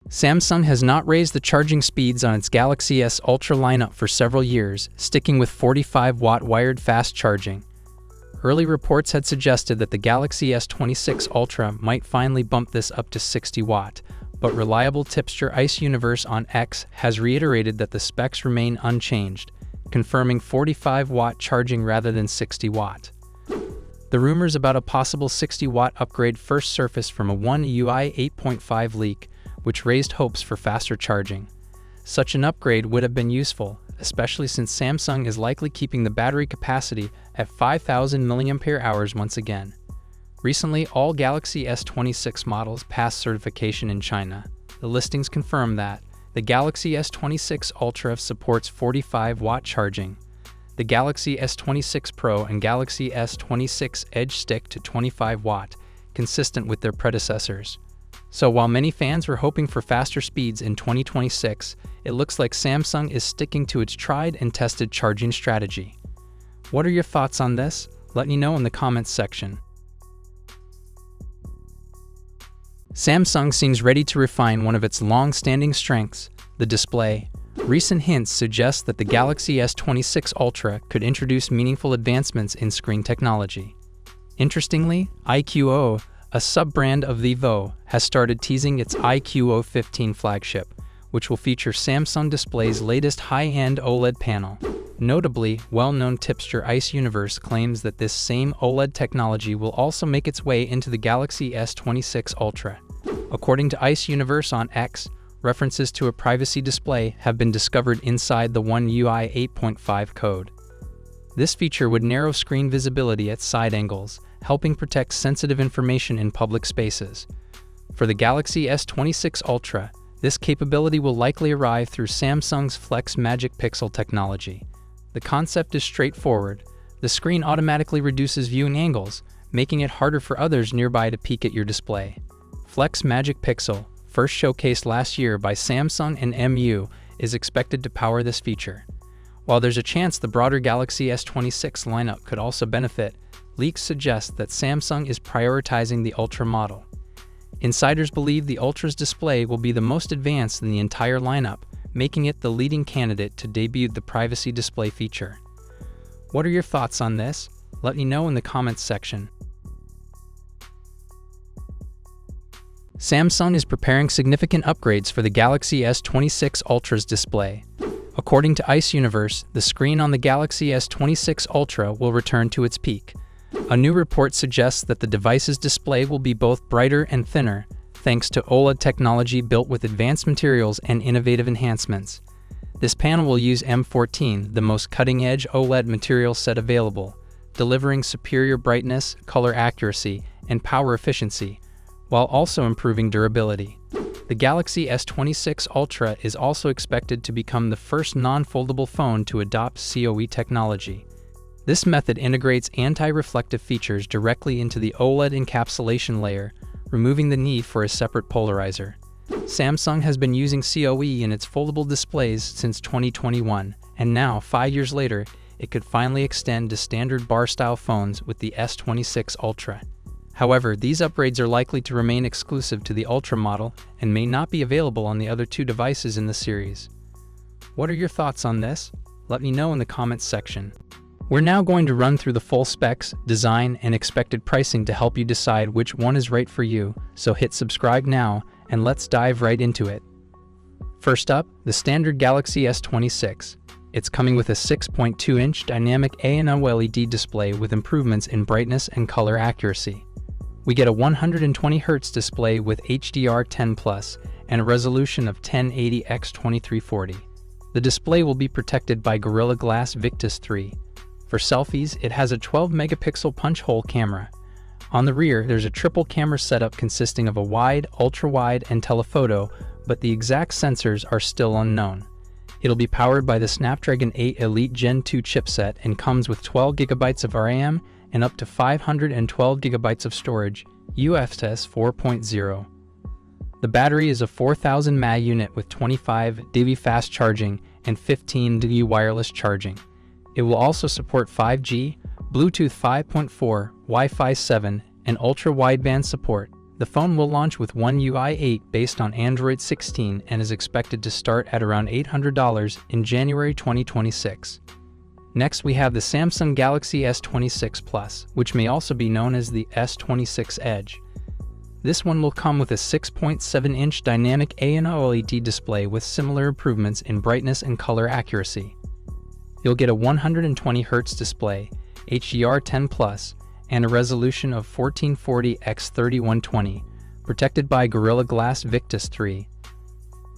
Samsung has not raised the charging speeds on its Galaxy S Ultra lineup for several years, sticking with 45-watt wired fast charging. Early reports had suggested that the Galaxy S26 Ultra might finally bump this up to 60-watt, but reliable tipster Ice Universe on X has reiterated that the specs remain unchanged, confirming 45-watt charging rather than 60-watt. The rumors about a possible 60-watt upgrade first surfaced from a One UI 8.5 leak, which raised hopes for faster charging. Such an upgrade would have been useful, especially since Samsung is likely keeping the battery capacity at 5,000 mAh once again. Recently, all Galaxy S26 models passed certification in China. The listings confirm that the Galaxy S26 Ultra supports 45-watt charging. The Galaxy S26 Pro and Galaxy S26 Edge stick to 25-watt, consistent with their predecessors. So while many fans were hoping for faster speeds in 2026, it looks like Samsung is sticking to its tried and tested charging strategy. What are your thoughts on this? Let me know in the comments section. Samsung seems ready to refine one of its long-standing strengths, the display. Recent hints suggest that the Galaxy S26 Ultra could introduce meaningful advancements in screen technology. Interestingly, iQOO, a sub-brand of Vivo, has started teasing its iQOO 15 flagship, which will feature Samsung Display's latest high-end OLED panel. Notably, well-known tipster Ice Universe claims that this same OLED technology will also make its way into the Galaxy S26 Ultra. According to Ice Universe on X, references to a privacy display have been discovered inside the One UI 8.5 code. This feature would narrow screen visibility at side angles, helping protect sensitive information in public spaces. For the Galaxy S26 Ultra, this capability will likely arrive through Samsung's Flex Magic Pixel technology. The concept is straightforward. The screen automatically reduces viewing angles, making it harder for others nearby to peek at your display. Flex Magic Pixel, first showcased last year by Samsung and MU, is expected to power this feature. While there's a chance the broader Galaxy S26 lineup could also benefit, leaks suggest that Samsung is prioritizing the Ultra model. Insiders believe the Ultra's display will be the most advanced in the entire lineup, making it the leading candidate to debut the privacy display feature. What are your thoughts on this? Let me know in the comments section. Samsung is preparing significant upgrades for the Galaxy S26 Ultra's display. According to Ice Universe, the screen on the Galaxy S26 Ultra will return to its peak. A new report suggests that the device's display will be both brighter and thinner, thanks to OLED technology built with advanced materials and innovative enhancements. This panel will use M14, the most cutting-edge OLED material set available, delivering superior brightness, color accuracy, and power efficiency, while also improving durability. The Galaxy S26 Ultra is also expected to become the first non-foldable phone to adopt CoE technology. This method integrates anti-reflective features directly into the OLED encapsulation layer, removing the need for a separate polarizer. Samsung has been using CoE in its foldable displays since 2021, and now, 5 years later, it could finally extend to standard bar-style phones with the S26 Ultra. However, these upgrades are likely to remain exclusive to the Ultra model and may not be available on the other two devices in the series. What are your thoughts on this? Let me know in the comments section. We're now going to run through the full specs, design, and expected pricing to help you decide which one is right for you, so hit subscribe now, and let's dive right into it. First up, the standard Galaxy S26. It's coming with a 6.2-inch dynamic A&OLED display with improvements in brightness and color accuracy. We get a 120Hz display with HDR10+, and a resolution of 1080x2340. The display will be protected by Gorilla Glass Victus 3. For selfies, it has a 12-megapixel punch-hole camera. On the rear, there's a triple camera setup consisting of a wide, ultra-wide, and telephoto, but the exact sensors are still unknown. It'll be powered by the Snapdragon 8 Elite Gen 2 chipset and comes with 12GB of RAM and up to 512GB of storage, UFS 4.0. The battery is a 4000 mAh unit with 25 dB fast charging and 15 dB wireless charging. It will also support 5G, Bluetooth 5.4, Wi-Fi 7, and ultra-wideband support. The phone will launch with One UI 8 based on Android 16 and is expected to start at around $800 in January 2026. Next, we have the Samsung Galaxy S26 Plus, which may also be known as the S26 Edge. This one will come with a 6.7-inch dynamic AMOLED display with similar improvements in brightness and color accuracy. You'll get a 120Hz display, HDR10+, and a resolution of 1440x3120, protected by Gorilla Glass Victus 3.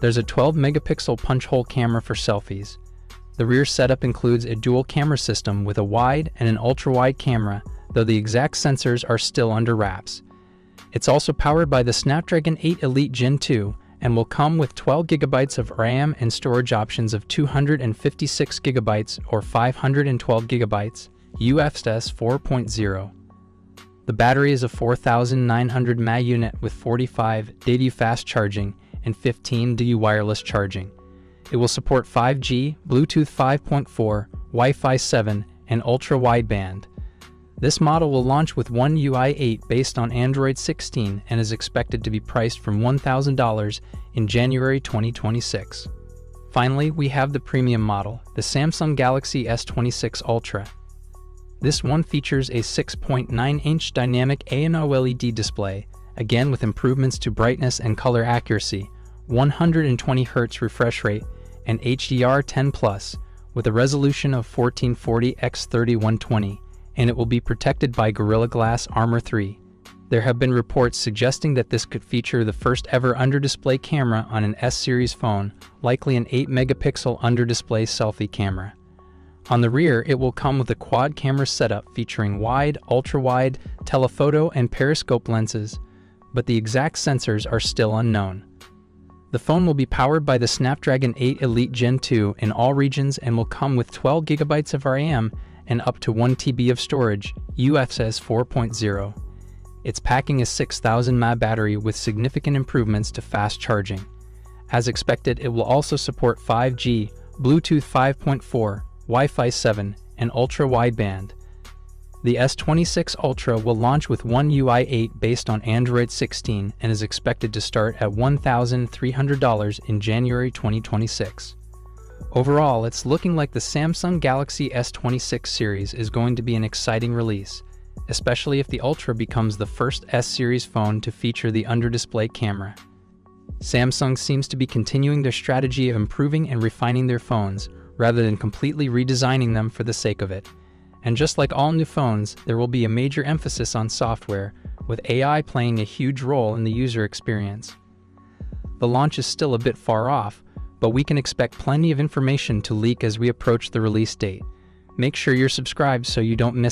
There's a 12-megapixel punch-hole camera for selfies. The rear setup includes a dual camera system with a wide and an ultra-wide camera, though the exact sensors are still under wraps. It's also powered by the Snapdragon 8 Elite Gen 2 and will come with 12 GB of RAM and storage options of 256 GB or 512 GB, UFS 4.0. The battery is a 4,900 mAh unit with 45 DAD fast charging and 15 DU wireless charging. It will support 5G, Bluetooth 5.4, Wi-Fi 7, and ultra-wideband. This model will launch with One UI 8 based on Android 16 and is expected to be priced from $1,000 in January 2026. Finally, we have the premium model, the Samsung Galaxy S26 Ultra. This one features a 6.9-inch dynamic AMOLED display, again with improvements to brightness and color accuracy, 120Hz refresh rate, and HDR10+, with a resolution of 1440x3120, and it will be protected by Gorilla Glass Armor 3. There have been reports suggesting that this could feature the first ever under-display camera on an S-series phone, likely an 8-megapixel under-display selfie camera. On the rear, it will come with a quad camera setup featuring wide, ultra-wide, telephoto, and periscope lenses, but the exact sensors are still unknown. The phone will be powered by the Snapdragon 8 Elite Gen 2 in all regions and will come with 12 GB of RAM and up to 1 TB of storage, UFS 4.0. It's packing a 6,000 mAh battery with significant improvements to fast charging. As expected, it will also support 5G, Bluetooth 5.4, Wi-Fi 7, and ultra-wideband. The S26 Ultra will launch with One UI 8 based on Android 16 and is expected to start at $1,300 in January 2026. Overall, it's looking like the Samsung Galaxy S26 series is going to be an exciting release, especially if the Ultra becomes the first S-series phone to feature the under-display camera. Samsung seems to be continuing their strategy of improving and refining their phones, rather than completely redesigning them for the sake of it. And just like all new phones, there will be a major emphasis on software, with AI playing a huge role in the user experience. The launch is still a bit far off, but we can expect plenty of information to leak as we approach the release date. Make sure you're subscribed so you don't miss out